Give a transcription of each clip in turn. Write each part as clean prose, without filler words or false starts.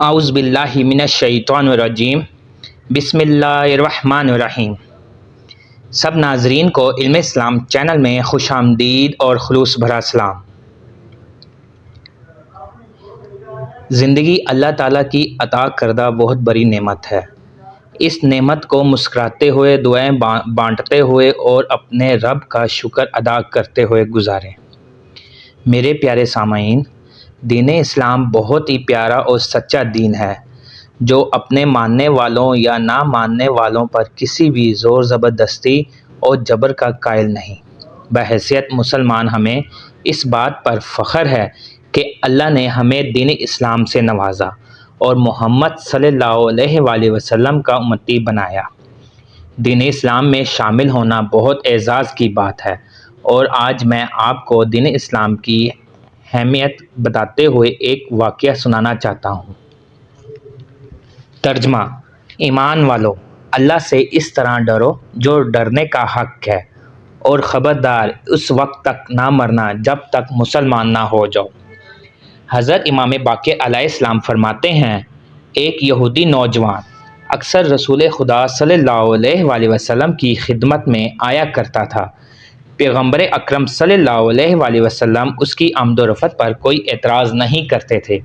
اعوذ باللہ من الشیطان الرجیم بسم اللہ الرحمن الرحیم۔ سب ناظرین کو علم اسلام چینل میں خوش آمدید اور خلوص بھرا سلام۔ زندگی اللہ تعالیٰ کی عطا کردہ بہت بڑی نعمت ہے۔ اس نعمت کو مسکراتے ہوئے، دعائیں بانٹتے ہوئے اور اپنے رب کا شکر ادا کرتے ہوئے گزاریں۔ میرے پیارے سامعین، دین اسلام بہت ہی پیارا اور سچا دین ہے جو اپنے ماننے والوں یا نہ ماننے والوں پر کسی بھی زور زبردستی اور جبر کا قائل نہیں۔ بحیثیت مسلمان ہمیں اس بات پر فخر ہے کہ اللہ نے ہمیں دین اسلام سے نوازا اور محمد صلی اللہ علیہ وآلہ وسلم کا امتی بنایا۔ دین اسلام میں شامل ہونا بہت اعزاز کی بات ہے، اور آج میں آپ کو دین اسلام کی اہمیت بتاتے ہوئے ایک واقعہ سنانا چاہتا ہوں۔ ترجمہ: ایمان والو، اللہ سے اس طرح ڈرو جو ڈرنے کا حق ہے، اور خبردار اس وقت تک نہ مرنا جب تک مسلمان نہ ہو جاؤ۔ حضرت امام باقر علیہ السلام فرماتے ہیں، ایک یہودی نوجوان اکثر رسول خدا صلی اللہ علیہ وآلہ وسلم کی خدمت میں آیا کرتا تھا۔ پیغمبر اکرم صلی اللہ علیہ وآلہ وسلم اس کی آمد و رفت پر کوئی اعتراض نہیں کرتے تھے،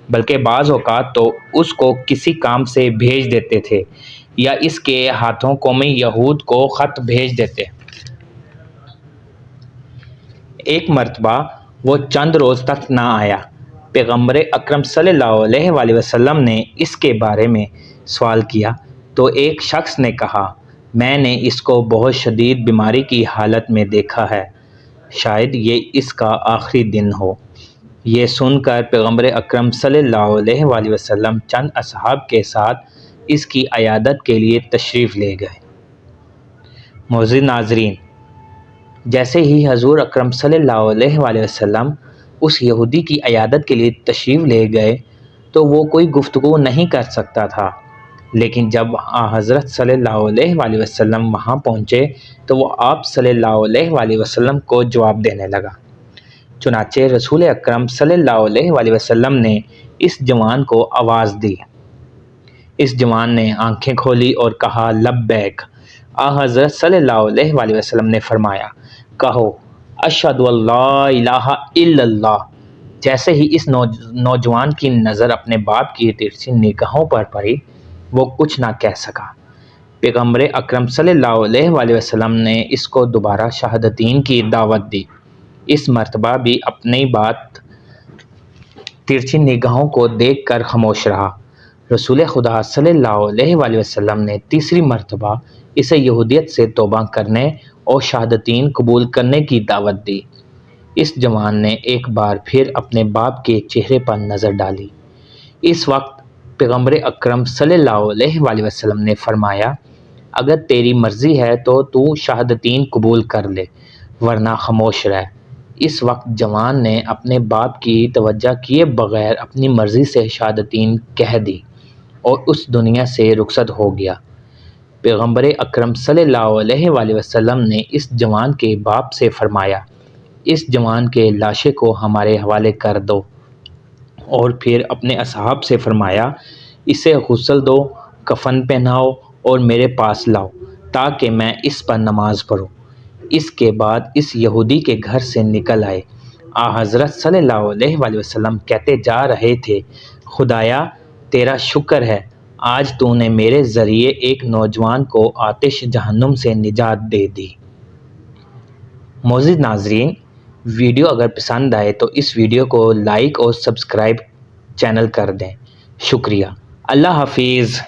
بلکہ بعض اوقات تو اس کو کسی کام سے بھیج دیتے تھے یا اس کے ہاتھوں قومی یہود کو خط بھیج دیتے۔ ایک مرتبہ وہ چند روز تک نہ آیا۔ پیغمبر اکرم صلی اللہ علیہ وآلہ وسلم نے اس کے بارے میں سوال کیا تو ایک شخص نے کہا، میں نے اس کو بہت شدید بیماری کی حالت میں دیکھا ہے، شاید یہ اس کا آخری دن ہو۔ یہ سن کر پیغمبر اکرم صلی اللہ علیہ وآلہ وسلم چند اصحاب کے ساتھ اس کی عیادت کے لیے تشریف لے گئے۔ معزز ناظرین، جیسے ہی حضور اکرم صلی اللہ علیہ وآلہ وسلم اس یہودی کی عیادت کے لیے تشریف لے گئے تو وہ کوئی گفتگو نہیں کر سکتا تھا، لیکن جب حضرت صلی اللہ علیہ وآلہ وسلم وہاں پہنچے تو وہ آپ صلی اللہ علیہ وآلہ وسلم کو جواب دینے لگا۔ چنانچہ رسول اکرم صلی اللہ علیہ وآلہ وسلم نے اس جوان کو آواز دی۔ اس جوان نے آنکھیں کھولی اور کہا، لبیک۔ حضرت صلی اللہ علیہ وآلہ وسلم نے فرمایا، کہو، اشہد ان لا الہ الا اللہ۔ جیسے ہی اس نوجوان کی نظر اپنے باپ کی ترچھی نگاہوں پر پڑی، وہ کچھ نہ کہہ سکا۔ پیغمبر اکرم صلی اللہ علیہ وآلہ وسلم نے اس کو دوبارہ شہادتین کی دعوت دی۔ اس مرتبہ بھی اپنی بات ترچھی نگاہوں کو دیکھ کر خاموش رہا۔ رسول خدا صلی اللہ علیہ وآلہ وسلم نے تیسری مرتبہ اسے یہودیت سے توبہ کرنے اور شہادتین قبول کرنے کی دعوت دی۔ اس جوان نے ایک بار پھر اپنے باپ کے چہرے پر نظر ڈالی۔ اس وقت پیغمبر اکرم صلی اللہ علیہ وآلہ وسلم نے فرمایا، اگر تیری مرضی ہے تو شہادتین قبول کر لے، ورنہ خاموش رہ۔ اس وقت جوان نے اپنے باپ کی توجہ کیے بغیر اپنی مرضی سے شہادتین کہہ دی اور اس دنیا سے رخصت ہو گیا۔ پیغمبر اکرم صلی اللہ علیہ وآلہ وسلم نے اس جوان کے باپ سے فرمایا، اس جوان کے لاشے کو ہمارے حوالے کر دو، اور پھر اپنے اصحاب سے فرمایا، اسے غسل دو، کفن پہناؤ اور میرے پاس لاؤ تاکہ میں اس پر نماز پڑھوں۔ اس کے بعد اس یہودی کے گھر سے نکل آئے۔ حضرت صلی اللہ علیہ وآلہ وسلم کہتے جا رہے تھے، خدایا تیرا شکر ہے، آج تو نے میرے ذریعے ایک نوجوان کو آتش جہنم سے نجات دے دی۔ معزز ناظرین، ویڈیو اگر پسند آئے تو اس ویڈیو کو لائک اور سبسکرائب چینل کر دیں۔ شکریہ۔ اللہ حافظ۔